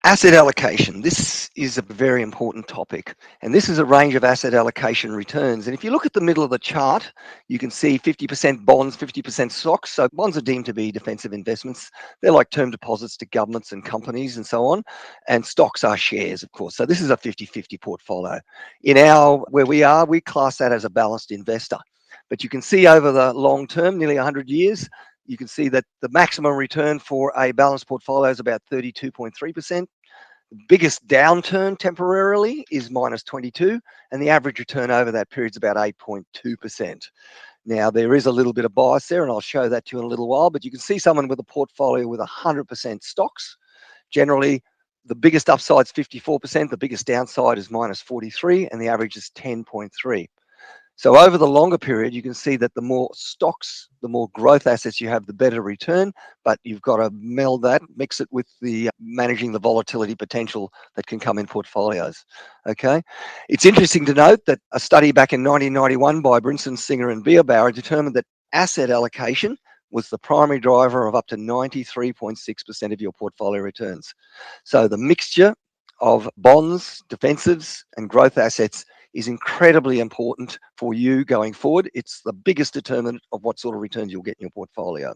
Asset allocation. This is a very important topic, and this is a range of asset allocation returns. And if you look at the middle of the chart, you can see 50% bonds, 50% stocks. So bonds are deemed to be defensive investments. They're like term deposits to governments and companies and so on. And stocks are shares, of course. So this is a 50-50 portfolio. Where we are, we class that as a balanced investor. But you can see over the long term, nearly 100 years, you can see that the maximum return for a balanced portfolio is about 32.3%. The biggest downturn temporarily is minus 22, and the average return over that period is about 8.2%. Now, there is a little bit of bias there, and I'll show that to you in a little while, but you can see someone with a portfolio with 100% stocks. Generally, the biggest upside is 54%, the biggest downside is minus 43, and the average is 10.3. So over the longer period, you can see that the more stocks, the more growth assets you have, the better return, but you've got to meld that, mix it with the managing the volatility potential that can come in portfolios, okay? It's interesting to note that a study back in 1991 by Brinson, Singer and Bauer determined that asset allocation was the primary driver of up to 93.6% of your portfolio returns. So the mixture of bonds, defensives and growth assets is incredibly important for you going forward. It's the biggest determinant of what sort of returns you'll get in your portfolio.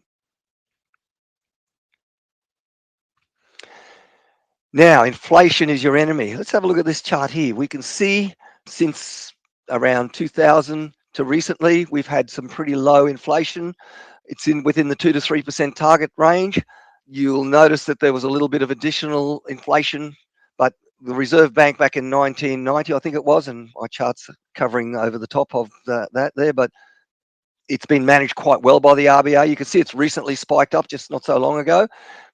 Now, inflation is your enemy. Let's have a look at this chart here. We can see since around 2000 to recently, we've had some pretty low inflation. It's within the 2 to 3% target range. You'll notice that there was a little bit of additional inflation, but the Reserve Bank back in 1990, I think it was, and my chart's covering over the top of that there, but it's been managed quite well by the RBA. You can see it's recently spiked up just not so long ago,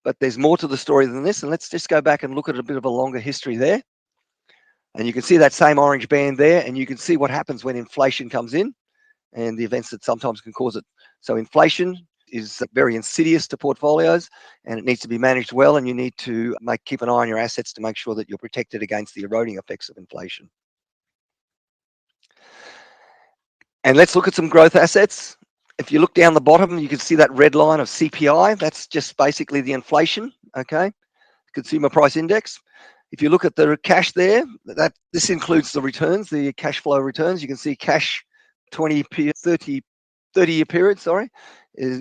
but there's more to the story than this. And let's just go back and look at a bit of a longer history there. And you can see that same orange band there, and you can see what happens when inflation comes in and the events that sometimes can cause it. So inflation is very insidious to portfolios, and it needs to be managed well, and you need to keep an eye on your assets to make sure that you're protected against the eroding effects of inflation. And let's look at some growth assets. If you look down the bottom, you can see that red line of CPI. That's just basically the inflation, okay? Consumer Price Index. If you look at the cash there, this includes the returns, the cash flow returns. You can see cash 30-year period,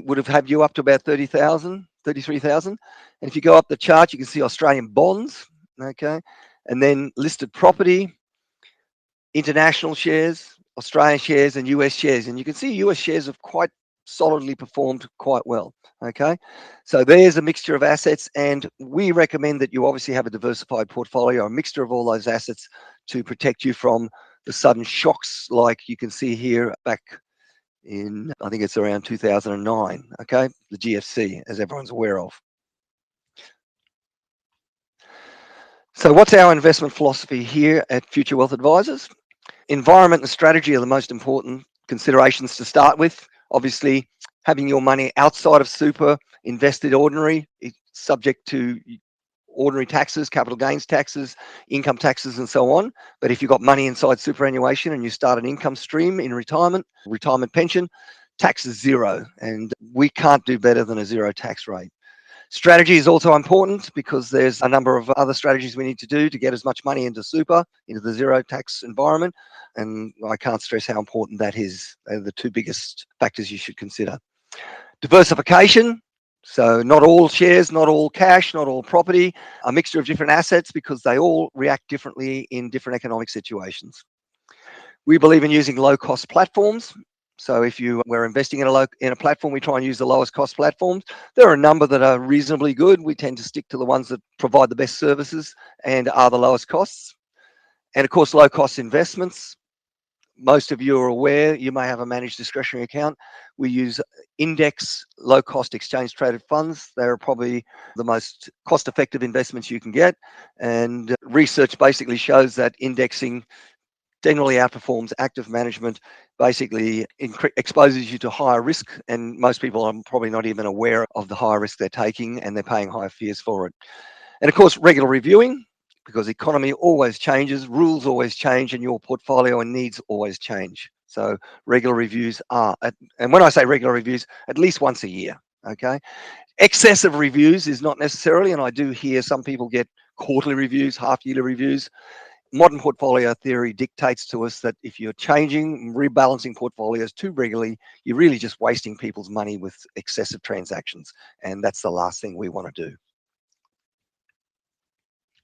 would have had you up to about 30,000, 33,000. And if you go up the chart, you can see Australian bonds, okay? And then listed property, international shares, Australian shares and US shares. And you can see US shares have quite solidly performed quite well, okay? So there's a mixture of assets, and we recommend that you obviously have a diversified portfolio, a mixture of all those assets to protect you from the sudden shocks like you can see here back in, I think it's around 2009, okay? The GFC, as everyone's aware of. So what's our investment philosophy here at Future Wealth Advisors? Environment and strategy are the most important considerations to start with. Obviously, having your money outside of super, invested ordinary, it's subject to ordinary taxes, capital gains taxes, income taxes, and so on. But if you've got money inside superannuation and you start an income stream in retirement pension, tax is zero, and we can't do better than a zero tax rate. Strategy is also important because there's a number of other strategies we need to do to get as much money into super, into the zero tax environment. And I can't stress how important that is. They're the two biggest factors you should consider. Diversification. So not all shares, not all cash, not all property, a mixture of different assets because they all react differently in different economic situations. We believe in using low-cost platforms. So if we're investing in a platform, we try and use the lowest cost platforms. There are a number that are reasonably good. We tend to stick to the ones that provide the best services and are the lowest costs. And of course, low-cost investments. Most of you are aware, you may have a managed discretionary account. We use index low-cost exchange-traded funds. They're probably the most cost-effective investments you can get. And research basically shows that indexing generally outperforms active management, basically exposes you to higher risk, and most people are probably not even aware of the higher risk they're taking, and they're paying higher fees for it. And of course, regular reviewing, because the economy always changes, rules always change, and your portfolio and needs always change. So regular reviews and when I say regular reviews, at least once a year, okay? Excessive reviews is not necessarily, and I do hear some people get quarterly reviews, half-yearly reviews. Modern portfolio theory dictates to us that if you're changing, rebalancing portfolios too regularly, you're really just wasting people's money with excessive transactions. And that's the last thing we want to do.